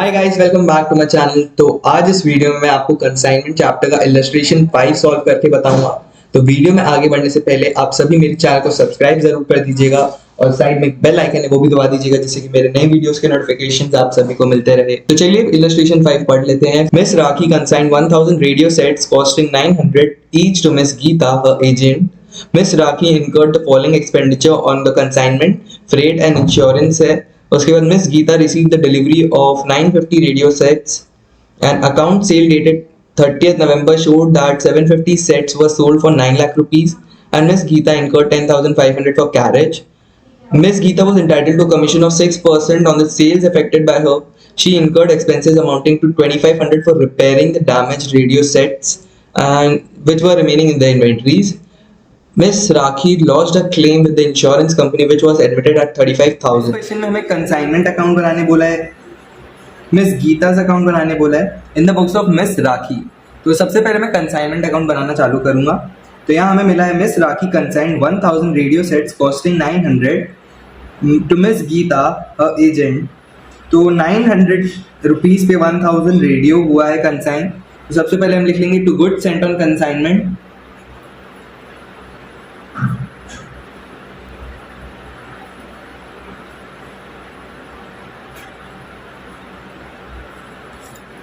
Hi guys, welcome back to my channel. तो आज इस वीडियो में मैं आपको कंसाइनमेंट चैप्टर का इलस्ट्रेशन 5 सॉल्व करके बताऊंगा। तो वीडियो में आगे बढ़ने से पहले आप सभी मेरे चैनल को सब्सक्राइब जरूर कर दीजिएगा और साइड में एक बेल आइकन है वो भी दबा दीजिएगा, जिससे कि मेरे नए वीडियोस के नोटिफिकेशंस आप सभी को मिलते रहे। तो चलिए इलस्ट्रेशन 5 पढ़ लेते हैं। Miss Rakhi consigned 1000 radio sets costing 900 each to Miss Geeta her agent. Miss Rakhi incurred the following expenditure on the consignment, freight and insurance है। उसके बाद miss Geeta received the delivery of 950 radio sets and account sale dated 30th November showed that 750 sets were sold for 9 lakh rupees and Miss Geeta incurred 10,500 for carriage. Miss Geeta was entitled to a commission of 6% on the sales effected by her. She incurred expenses amounting to 2,500 for repairing the damaged radio sets and which were remaining in the inventories. Miss Rakhi lodged a claim with the insurance company which was admitted at 35,000. Question में हमें consignment account बनाने बोला है, miss गीता's account बनाने बोला है in the books of Miss Rakhi. तो सबसे पहले मैं कंसाइनमेंट अकाउंट बनाना चालू करूंगा। तो यहाँ हमें मिला है miss Rakhi consigned 1000 radio sets costing 900 to Miss Geeta agent. तो 900 रुपीज पे 1000 रेडियो हुआ है कंसाइन। तो सबसे पहले हम लिख लेंगे to good sent on consignment.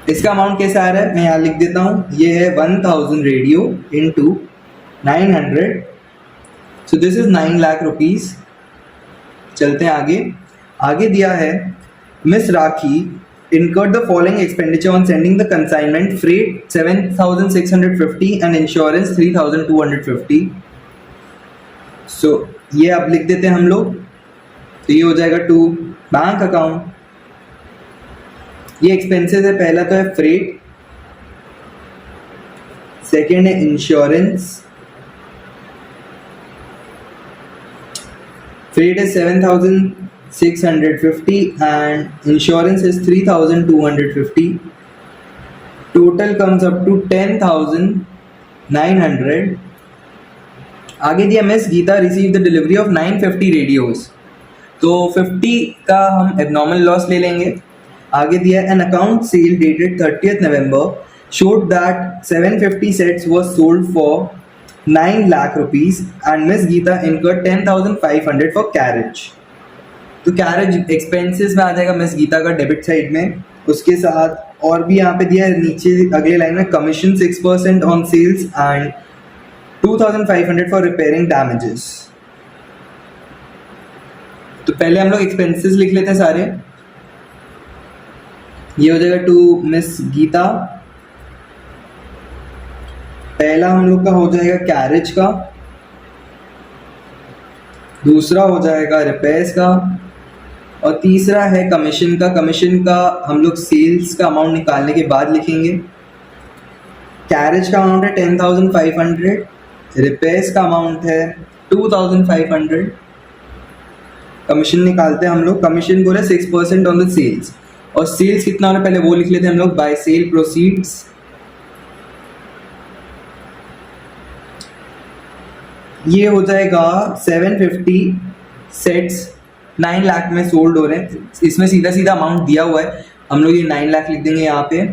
इसका अमाउंट कैसा आ रहा है मैं यहाँ लिख देता हूँ। ये है 1000 radio into 900, so this is 9 lakh rupees. चलते हैं आगे। आगे दिया है miss Rakhi incurred the following expenditure on sending the consignment, freight 7,650 and insurance 3,250। सो ये अब लिख देते हैं हम लोग। तो ये हो जाएगा टू बैंक अकाउंट। ये एक्सपेंसेस है, पहला तो है फ्रेट, सेकेंड है insurance. Freight is 7,650 and insurance is 3,250. Total comes up to 10,900. आगे दिया miss Geeta receive the delivery of 950 radios. तो 50 का हम एबनॉर्मल लॉस ले लेंगे। आगे दिया an account cell dated 30th November showed that 750 sets were sold for 9 lakh rupees and Miss Geeta incurred 10,500 for carriage। तो कैरेज एक्सपेंसेस में आ जाएगा मिस गीता का डेबिट साइड में। उसके साथ और भी यहाँ पे दिया है नीचे अगले लाइन में commission 6% on sales and 2,500 for repairing damages. तो पहले हम लोग एक्सपेंसेस लिख लेते हैं सारे। ये हो जाएगा टू मिस गीता। पहला हम लोग का हो जाएगा कैरेज का, दूसरा हो जाएगा रिपेयर्स का और तीसरा है कमीशन का। कमीशन का हम लोग सेल्स का अमाउंट निकालने के बाद लिखेंगे। कैरेज का अमाउंट है 10,500, रिपेयर्स का अमाउंट है 2,500। कमीशन निकालते हैं हम लोग। कमीशन बोले 6% ऑन द सेल्स और सेल्स कितना होना पहले वो लिख लेते हैं हम लोग। बाय सेल प्रोसीड्स ये हो जाएगा 750 सेट्स 9 लाख में सोल्ड हो रहे हैं। इसमें सीधा सीधा अमाउंट दिया हुआ है, हम लोग ये 9 लाख लिख देंगे यहाँ पे।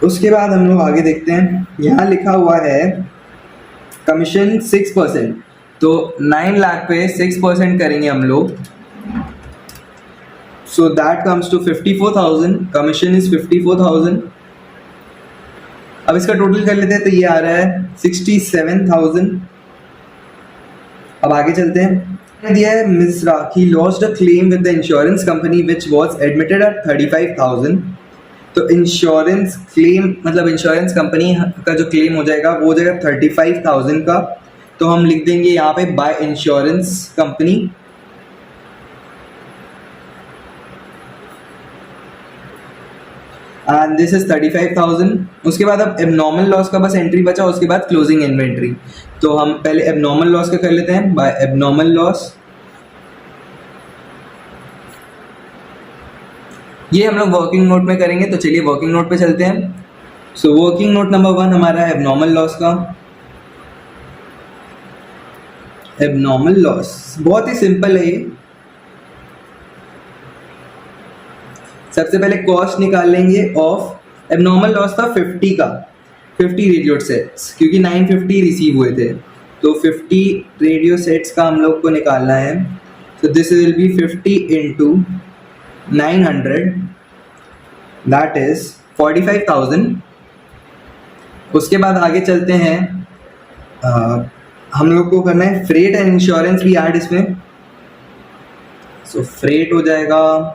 उसके बाद हम लोग आगे देखते हैं। यहाँ लिखा हुआ है कमीशन 6%, तो 9 लाख पे 6% करेंगे हम लोग। So that comes to 54,000. Commission is 54,000. अब इसका टोटल कर लेते हैं तो ये आ रहा है 67,000। अब आगे चलते हैं। दिया है miss Rakhi lost a claim with the insurance company which was admitted at 35,000। तो इंश्योरेंस क्लेम मतलब इंश्योरेंस कंपनी का जो क्लेम हो जाएगा वो हो जाएगा 35,000 का। तो हम लिख देंगे यहाँ पे by insurance company. And this is 35,000। उसके बाद अब एबनॉर्मल लॉस का बस एंट्री बचा, उसके बाद क्लोजिंग इन्वेंट्री। तो हम पहले एबनॉर्मल लॉस का कर लेते हैं। बाय एबनॉर्मल लॉस ये हम लोग वर्किंग नोट में करेंगे। तो चलिए वर्किंग नोट पे चलते हैं। सो वर्किंग नोट नंबर 1 हमारा है एबनॉर्मल लॉस का। एबनॉर्मल लॉस बहुत ही सिंपल है ये। सबसे पहले कॉस्ट निकाल लेंगे ऑफ एबनॉर्मल लॉस था 50 का, 50 रेडियो सेट्स, क्योंकि 950 रिसीव हुए थे, तो 50 रेडियो सेट्स का हम लोग को निकालना है। तो this will be 50 into 900, that is 45,000। उसके बाद आगे चलते हैं, हम लोग को करना है फ्रेट एंड इंश्योरेंस भी ऐड इसमें। सो फ्रेट हो जाएगा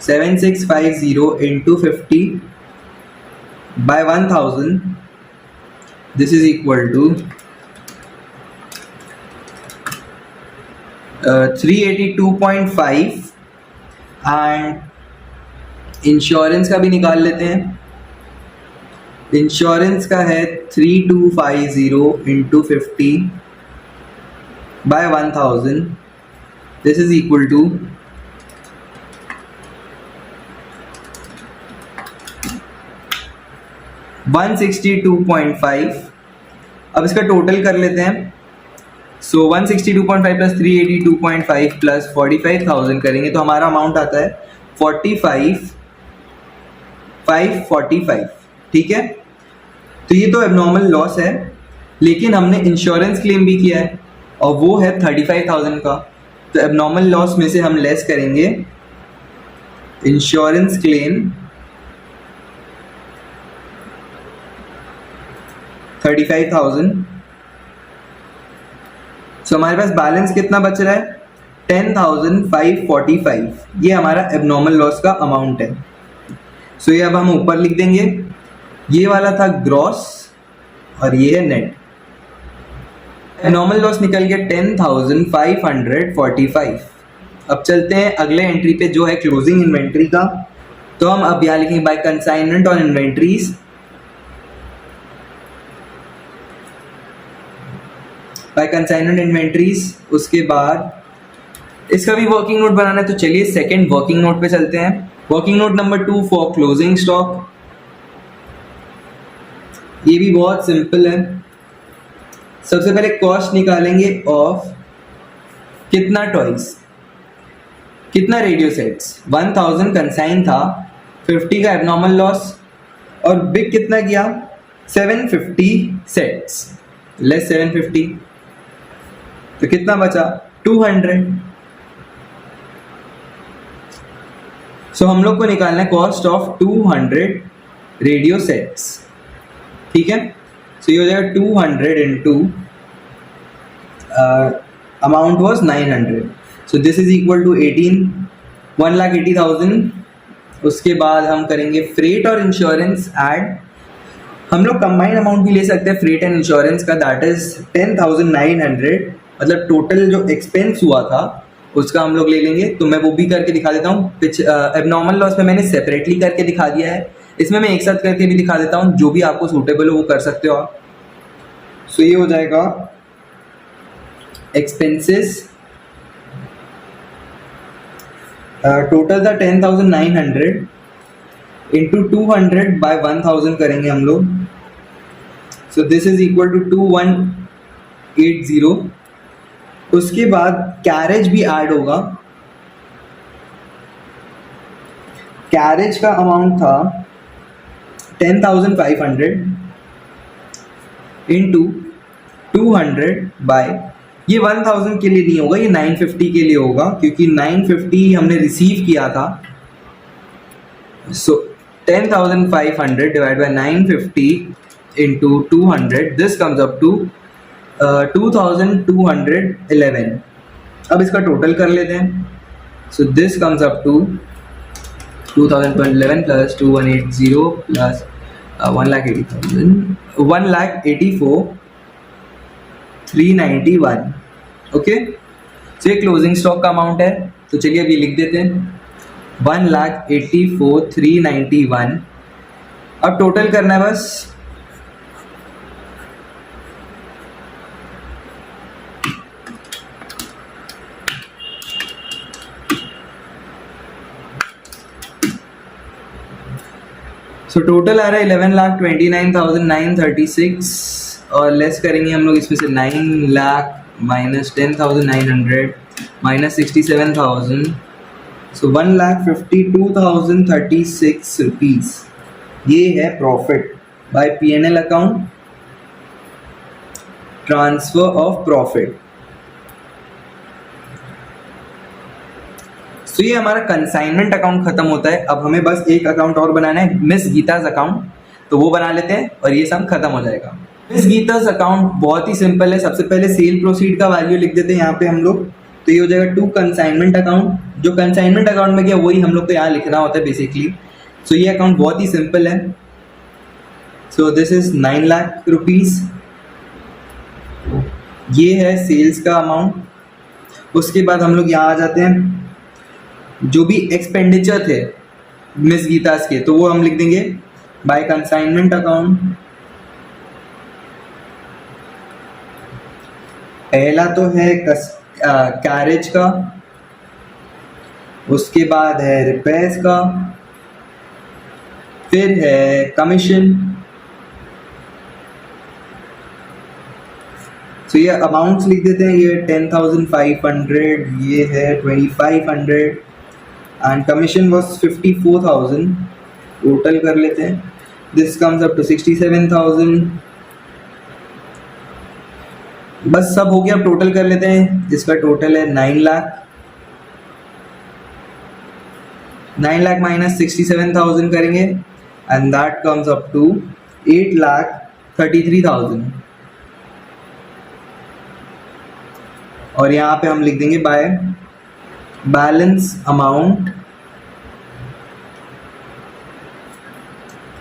7650 into 50 by 1000, this is equal to 382.5। And insurance का भी निकाल लेते हैं। इंश्योरेंस का है 3250 into 50 by 1000, this is equal to 162.5। अब इसका टोटल कर लेते हैं। सो 162.5 प्लस 382.5 प्लस 45,000 करेंगे तो हमारा अमाउंट आता है 45,545। ठीक है, तो ये तो एबनॉर्मल लॉस है, लेकिन हमने इंश्योरेंस क्लेम भी किया है और वो है 35,000 का। तो एबनॉर्मल लॉस में से हम लेस करेंगे इंश्योरेंस क्लेम 35,000। सो हमारे पास बैलेंस कितना बच रहा है 10,545। ये हमारा एबनॉर्मल लॉस का अमाउंट है। सो ये अब हम ऊपर लिख देंगे, ये वाला था ग्रॉस और ये है नेट। एबनॉर्मल लॉस निकल गया 10,545। अब चलते हैं अगले एंट्री पे जो है क्लोजिंग इन्वेंट्री का। तो हम अब यहाँ लिखेंगे by consignment on inventories. By consignment inventories, उसके बाद इसका भी वर्किंग नोट बनाना है। तो चलिए सेकंड वर्किंग नोट पे चलते हैं। Working note number 2 for closing stock. ये भी बहुत सिंपल है। सबसे पहले कॉस्ट निकालेंगे ऑफ कितना टॉयज, कितना रेडियो सेट्स, 1000 कंसाइन था, 50 का एबनॉर्मल लॉस और बिग कितना किया 750 सेट्स, लेस 750, तो कितना बचा 200। सो हम लोग को निकालना है कॉस्ट ऑफ 200 रेडियो सेट्स। ठीक है, सो ये हो जाएगा 200 into amount was 900, so this is equal to 1,80,000। उसके बाद हम करेंगे फ्रेट और इंश्योरेंस ऐड। हम लोग कंबाइंड अमाउंट भी ले सकते हैं फ्रेट एंड इंश्योरेंस का, दैट इज 10,900। मतलब टोटल जो एक्सपेंस हुआ था उसका हम लोग ले लेंगे। तो मैं वो भी करके दिखा देता हूँ। एबनॉर्मल लॉस में मैंने सेपरेटली करके दिखा दिया है, इसमें मैं एक साथ करके भी दिखा देता हूँ। जो भी आपको सूटेबल हो वो कर सकते हो आप। सो ये हो जाएगा एक्सपेंसेस, टोटल था 10,900 इंटू 200 बाय 1000 करेंगे हम लोग। So this is equal to 2180। उसके बाद कैरेज भी ऐड होगा। कैरेज का अमाउंट था 10,500 इंटू 200 बाय, ये 1000 के लिए नहीं होगा, ये 950 के लिए होगा, क्योंकि 950 हमने रिसीव किया था। So 10,500 divide by 950 into 200, this comes up to 2,211। अब इसका टोटल कर लेते हैं। So this comes up to 2,211 plus 2,180 plus 1,80,000, 1,84,391। Okay, so ये क्लोजिंग स्टॉक का अमाउंट है। तो चलिए अभी लिख देते हैं 1,84,391। अब टोटल करना है बस। सो टोटल आ रहा है 11,29,936 और लेस करेंगे हम लोग इसमें से 9 लाख माइनस 10,900 माइनस 67,000। सो 1,52,036 रुपीज ये है profit by P&L account, transfer of profit. तो ये हमारा कंसाइनमेंट अकाउंट खत्म होता है। अब हमें बस एक अकाउंट और बनाना है, मिस गीताज अकाउंट, तो वो बना लेते हैं और ये सब खत्म हो जाएगा। मिस गीताज अकाउंट बहुत ही सिंपल है। सबसे पहले सेल प्रोसीड का वैल्यू लिख देते हैं यहाँ पे हम लोग, तो ये हो जाएगा टू कंसाइनमेंट अकाउंट। जो कंसाइनमेंट अकाउंट में क्या वही हम लोग को यहाँ लिखना होता है बेसिकली। सो ये अकाउंट बहुत ही सिंपल है। सो दिस इज 9 लाख रुपीज, ये है सेल्स का अमाउंट। उसके बाद हम लोग यहाँ आ जाते हैं, जो भी एक्सपेंडिचर थे मिस गीतास के, तो वो हम लिख देंगे बाय कंसाइनमेंट अकाउंट। पहला तो है कैरेज का, उसके बाद है रिपेयर्स का, फिर है कमीशन। तो ये अमाउंट्स लिख देते हैं, ये 10,500, ये है 2,500 एंड कमीशन वॉज 54,000। टोटल कर लेते हैं, दिस कम्स अप टू 67,000। बस सब हो गया। अब टोटल कर लेते हैं, जिसका टोटल है 9 लाख। 9 लाख माइनस 67,000 करेंगे and that comes up to 8,33,000। और यहाँ पे हम लिख देंगे by balance amount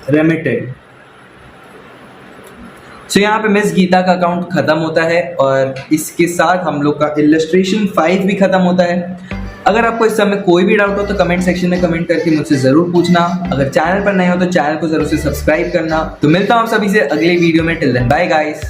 remitted. So यहाँ पे मिस गीता का अकाउंट खत्म होता है और इसके साथ हम लोग का इलस्ट्रेशन 5 भी खत्म होता है। अगर आपको इस समय कोई भी डाउट हो तो कमेंट सेक्शन में कमेंट करके मुझसे जरूर पूछना। अगर चैनल पर नए हो तो चैनल को जरूर से सब्सक्राइब करना। तो मिलता हूँ आप सभी से अगले वीडियो में। Till then bye guys.